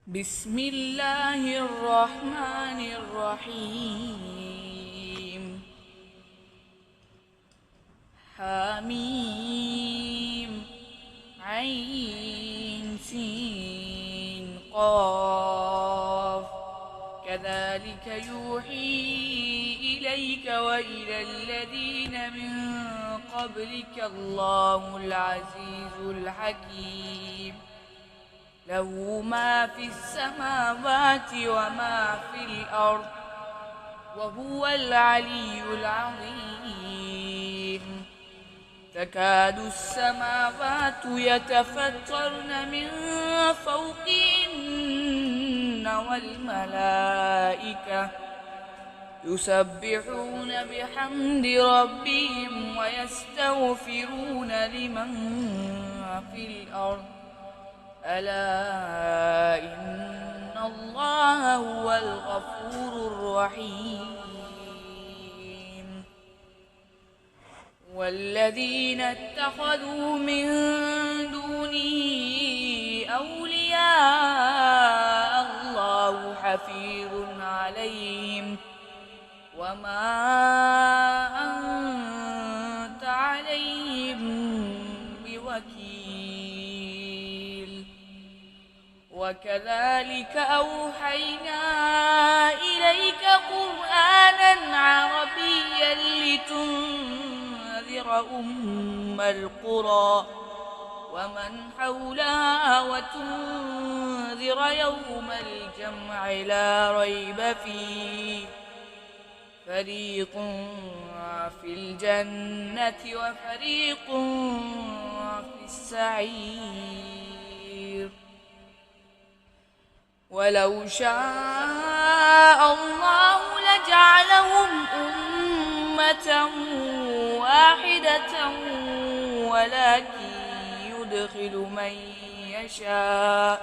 بسم الله الرحمن الرحيم. حميم عين سين قاف كذلك يوحي إليك وإلى الذين من قبلك الله العزيز الحكيم. له ما في السماوات وما في الأرض وهو العلي العظيم. تكاد السماوات يتفطرن من فوقهن والملائكة يسبحون بحمد ربهم ويستغفرون لمن في الأرض ألا إن الله هو الغفور الرحيم. والذين اتخذوا من دونه أولياء الله حفيظ عليهم وما أنت عليهم بوكيل. وكذلك أوحينا إليك قرآنا عربيا لتنذر أم القرى ومن حولها وتنذر يوم الجمع لا ريب فيه. فريق في الجنة وفريق في السعير. ولو شاء الله لجعلهم أمة واحدة ولكن يدخل من يشاء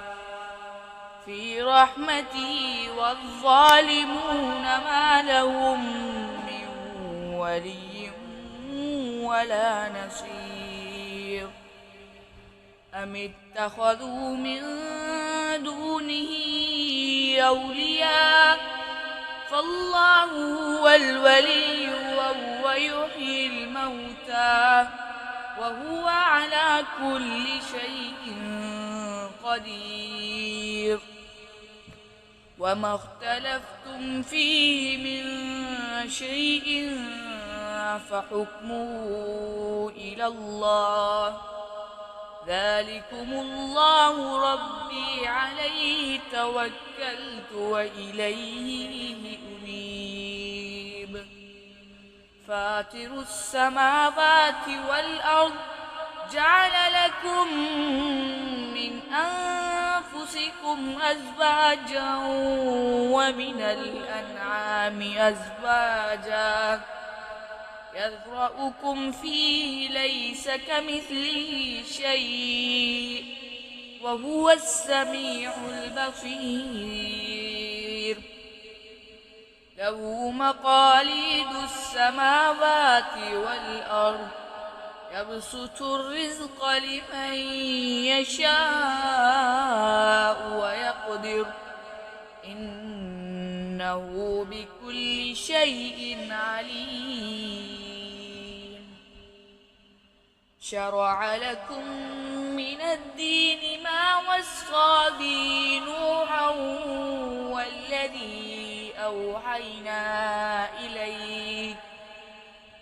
في رحمته والظالمون ما لهم من ولي ولا نصير. أم اتخذوا من دونه أولياء فالله هو الولي وهو يحيي الموتى وهو على كل شيء قدير. وما اختلفتم فيه من شيء فحكمه إلى الله. ذلكم الله ربي عليه توكلت وإليه أنيب. فاطر السماوات والأرض جعل لكم من أنفسكم أزواجا ومن الأنعام أزواجا يذرأكم فيه ليس كمثله شيء وهو السميع البصير. له مقاليد السماوات والأرض يبسط الرزق لمن يشاء ويقدر إنه بكل شيء عليم. شرع لكم من الدين ما وصى به نوحا والذي أوحينا إليك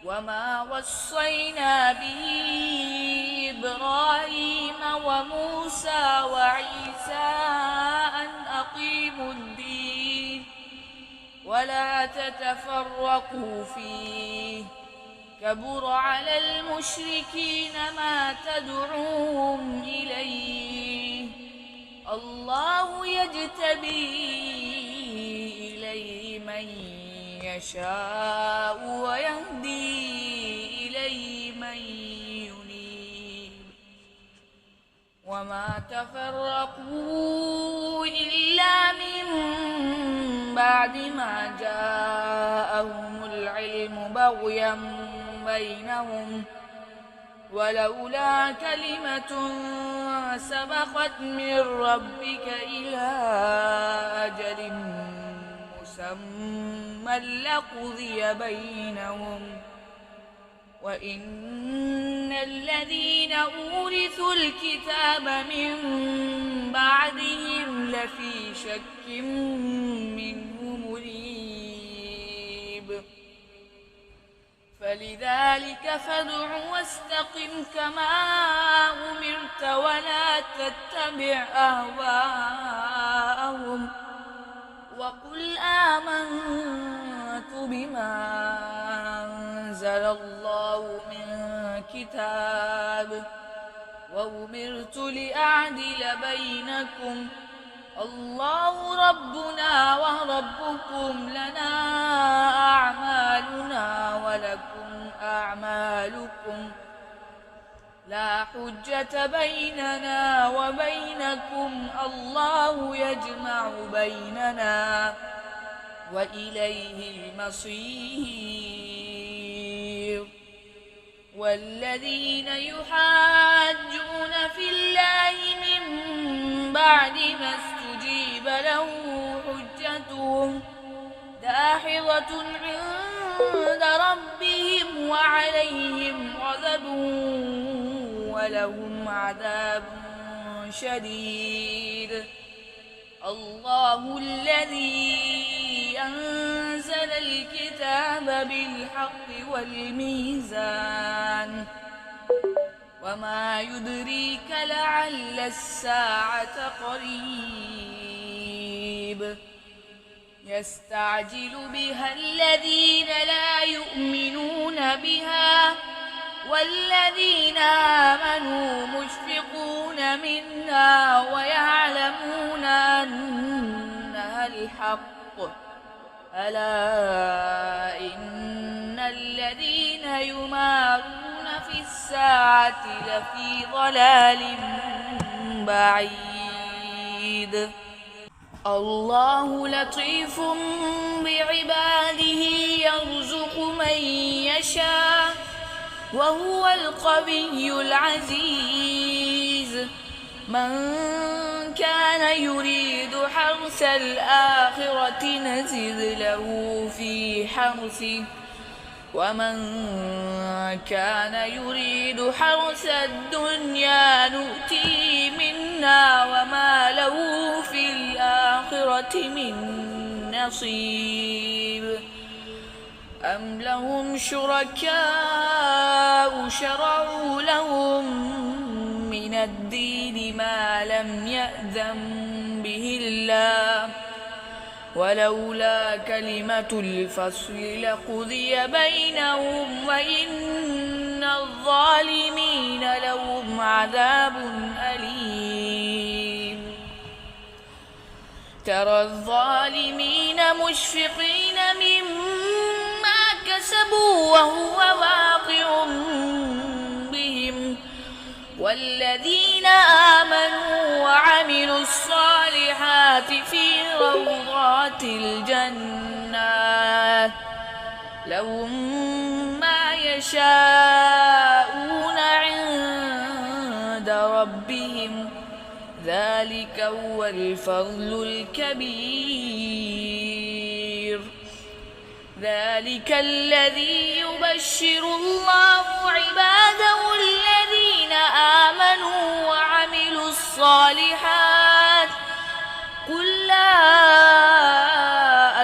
وما وصينا به إبراهيم وموسى وعيسى أن أقيموا الدين ولا تتفرقوا فيه. كبر على المشركين ما تدعوهم إليه. الله يجتبي إليه من يشاء ويهدي إليه من ينيب. وما تفرقوا إلا من بعد ما جاءهم العلم بغيا بينهم ولولا كلمة سبقت من ربك إلى أجل مسمى لقضي بينهم وإن الذين أورثوا الكتاب من بعدهم لفي شك منه مريب فلذلك فادع واستقم كما أمرت ولا تتبع أهواءهم وقل آمنت بما أنزل الله من كتاب وأمرت لأعدل بينكم الله ربنا وربكم لنا أعمالنا ولكم أعمالكم لا حجة بيننا وبينكم الله يجمع بيننا وإليه المصير والذين يحاجون في الله من بعد ما استجيب له حجتهم داحضة عند ربهم وعليهم غضب ولهم عذاب شديد الله الذي أنزل الكتاب بالحق والميزان وما يدريك لعل الساعة قريب يستعجل بها الذين لا يؤمنون بها والذين آمنوا مشفقون منها ويعلمون أنها الحق ألا إن الذين يمارون في الساعة لفي ضلال بعيد الله لطيف بعباده يرزق من يشاء وهو القوي العزيز من كان يريد حرث الآخرة نزد له في حرثه ومن كان يريد حرث الدنيا نؤتيه منها وما له في الآخرة من نصيب أم لهم شركاء شرعوا لهم من الدين ما لم يأذن به الله ولولا كلمة الفصل لقضي بينهم وإن الظالمين لهم عذاب أليم ترى الظالمين مشفقين مما كسبوا وهو واقع بهم والذين آمنوا وعملوا الصالحات في روضات الجنات لهم ما يشاءون عند ربهم ذلك هو الفضل الكبير ذلك الذي يبشر الله عباده الذين آمنوا وعملوا الصالحات قل لا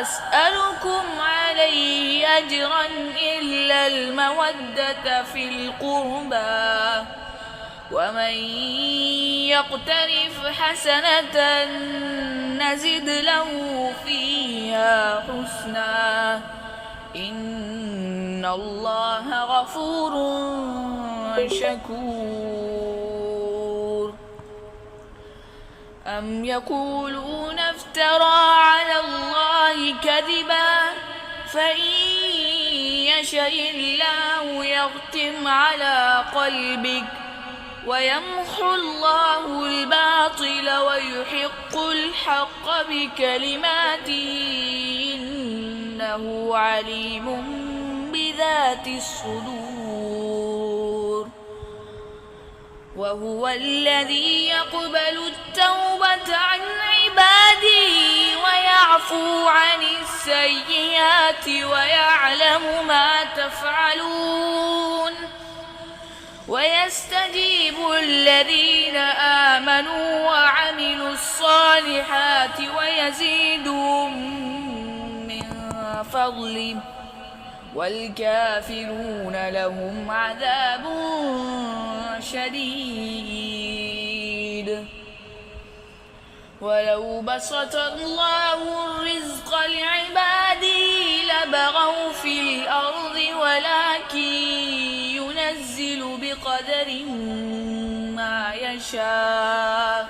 أسألكم عليه أجرا إلا المودة في القربى ومن يقترف حسنة نزد له فيها حسنا إن الله غفور شكور أم يقولون افترى على الله كذبا فإن يشأ الله يختم على قلبك ويمحو الله الباطل ويحق الحق بكلماته إنه عليم بذات الصدور وهو الذي يقبل التوبة عن عباده ويعفو عن السيئات ويعلم ما تفعلون ويستجيب الذين آمنوا وعملوا الصالحات ويزيدهم من فضله والكافرون لهم عذاب شديد ولو بسط الله الرزق لعباده لبغوا في الأرض ولكن ينزل بقدر ما يشاء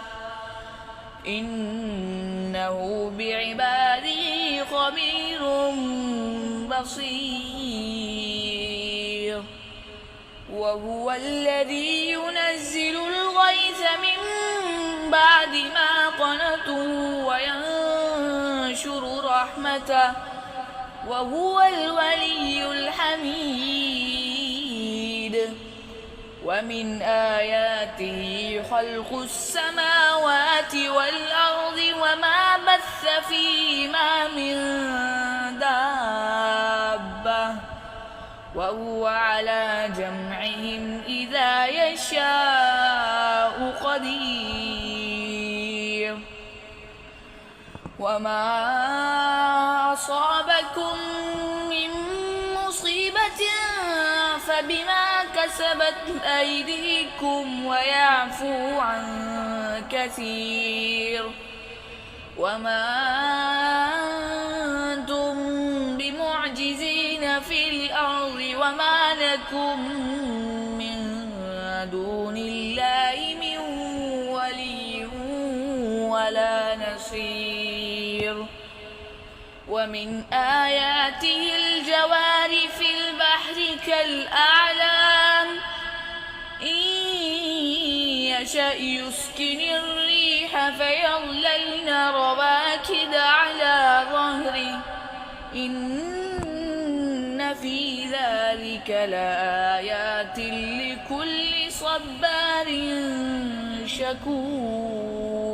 إنه بعباده خبير بصير وهو الذي ينزل الغيث من بعد ما قنطوا وينشر رحمته وهو الولي الحميد ومن آياته خلق السماوات والأرض وما بث فيهما من دابة وهو على جمعهم إذا يشاء قدير وما أصابكم من مصيبة فبما كسبت أيديكم ويعفو عن كثير وما أنتم بمعجزين في الأرض وما لكم من دون الله من ولي ولا نصير ومن آياته الجوار في البحر كالأعلام إن يشأ يسكن الريح فيظللن رواكد على ظهره إن في ذلك لآيات لكل صبار شكور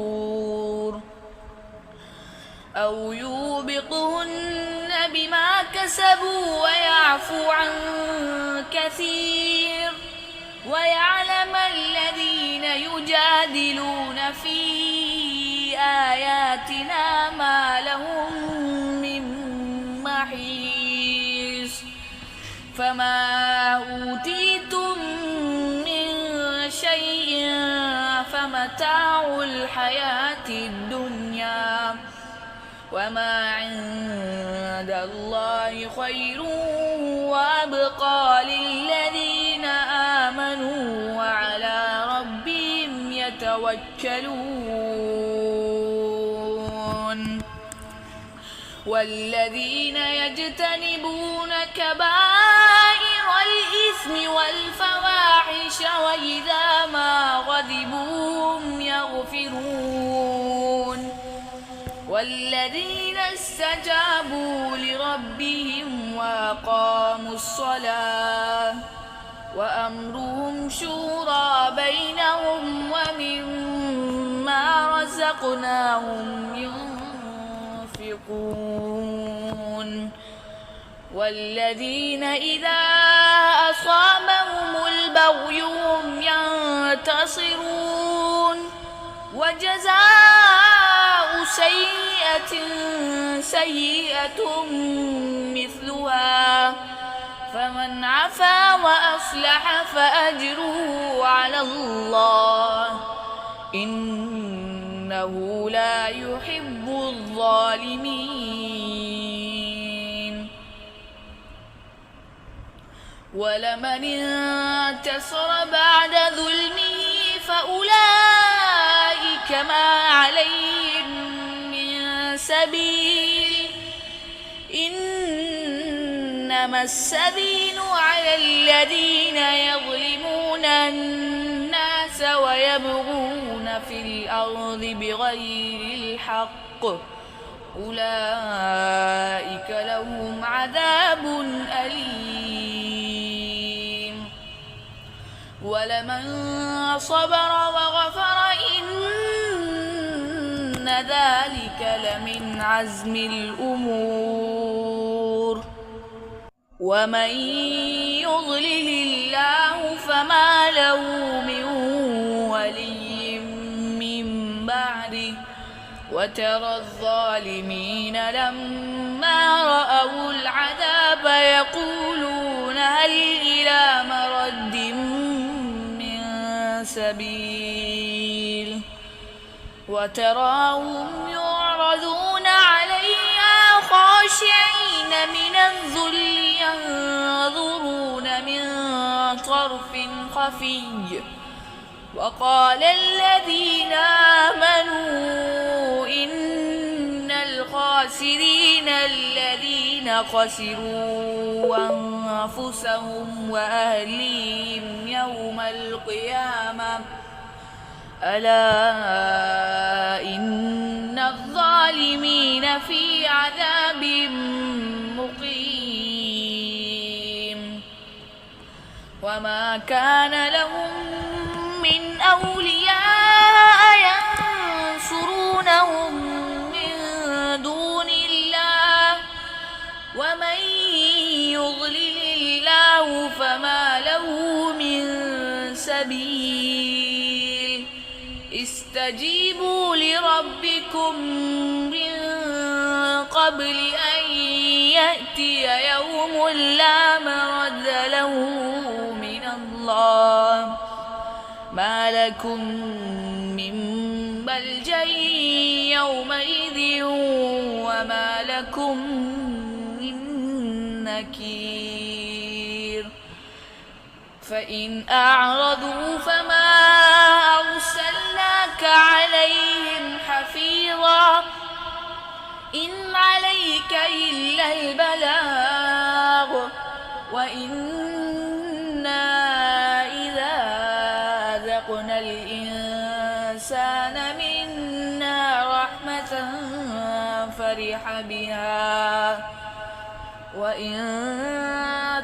أو يوبقهن بما كسبوا ويعفو عن كثير ويعلم الذين يجادلون في آياتنا ما لهم من محيص فما أوتيتم من شيء فمتاع الحياة الدنيا وما عند الله خير وأبقى للذين آمنوا وعلى ربهم يتوكلون والذين يجتنبون كبائر الإثم والفواحش وإذا ما غضبوا هم يغفرون والذين استجابوا لربهم وأقاموا الصلاة وأمرهم شورى بينهم ومما رزقناهم ينفقون والذين إذا أصابهم البغي هم ينتصرون وجزاء سيئة سيئة مثلها فمن عفا وأصلح فأجره على الله إنه لا يحب الظالمين ولمن انتصر بعد ظلمه فأولئك ما عليهم من سبيل إنما السبيل على الذين يظلمون الناس ويبغون في الأرض بغير الحق أولئك لهم عذاب أليم ولمن صبر وغفر إن ذلك لمن عزم الأمور ومن يضلل الله فما له من ولي من بعده وترى الظالمين لما رأوا العذاب يقولون هل إلى مرد من سبيل وتراهم يعرضون عليها خاشعين من الذل ينظرون من طرف خفي وقال الذين آمنوا إن الخاسرين الذين خسروا أنفسهم وأهليهم يوم القيامة ألا إن الظالمين في عذاب مقيم وما كان لهم من أولياء ينصرونهم من دون الله ومن يضلل الله فما له من سبيل استجيبوا لربكم من قبل أن يأتي يوم لا مرد له من الله ما لكم من ملجأ يومئذ وما لكم من نكير فإن أعرضوا فما أرسلناك عليهم حفيظا إن عليك إلا البلاغ وإنا إذا أذقنا الإنسان منا رحمة فرح بها وإن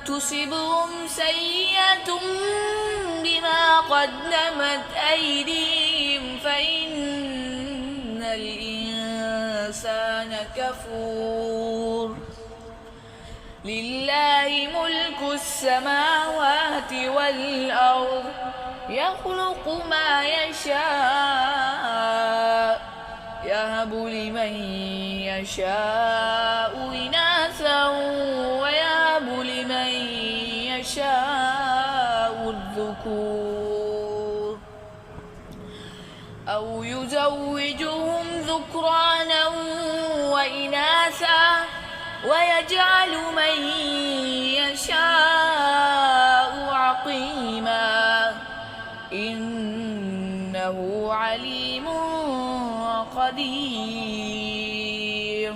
تصبهم سيئة بما قدمت أيديهم فإن الإنسان كفور لله ملك السماوات والأرض يخلق ما يشاء يهب لمن يشاء إناثا ويهب لمن يشاء الذكور أو يزوجهم ذكرانا وإناثا ويجعل من يشاء عقيما إنه عليم قدير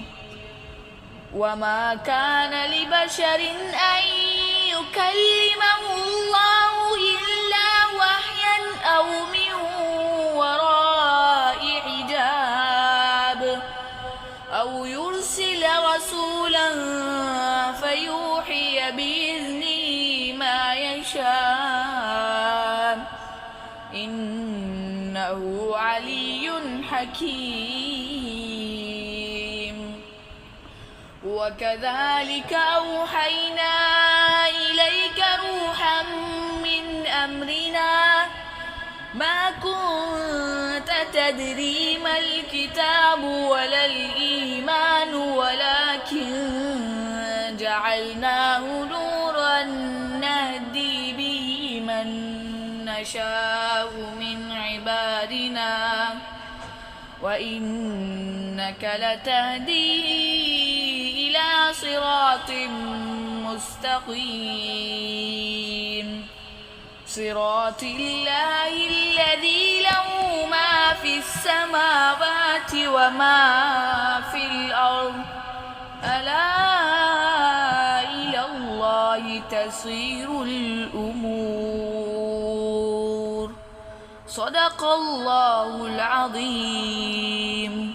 وما كان لبشر أن يكلمه الله إلا وحيا أو من وراء حجاب أو يرسل رسولا فيوحي بإذنه ما يشاء إنه علي حكيم وكذلك أوحينا إليك روحا من أمرنا ما كنت تدري ما الكتاب ولا الإيمان ولكن جعلناه نورا نهدي به من نشاء من عبادنا وإنك لتهدي إلى صراط مستقيم صراط الله الذي له ما في السماوات وما في الأرض ألا إلى الله تسير الأمور صدق الله العظيم.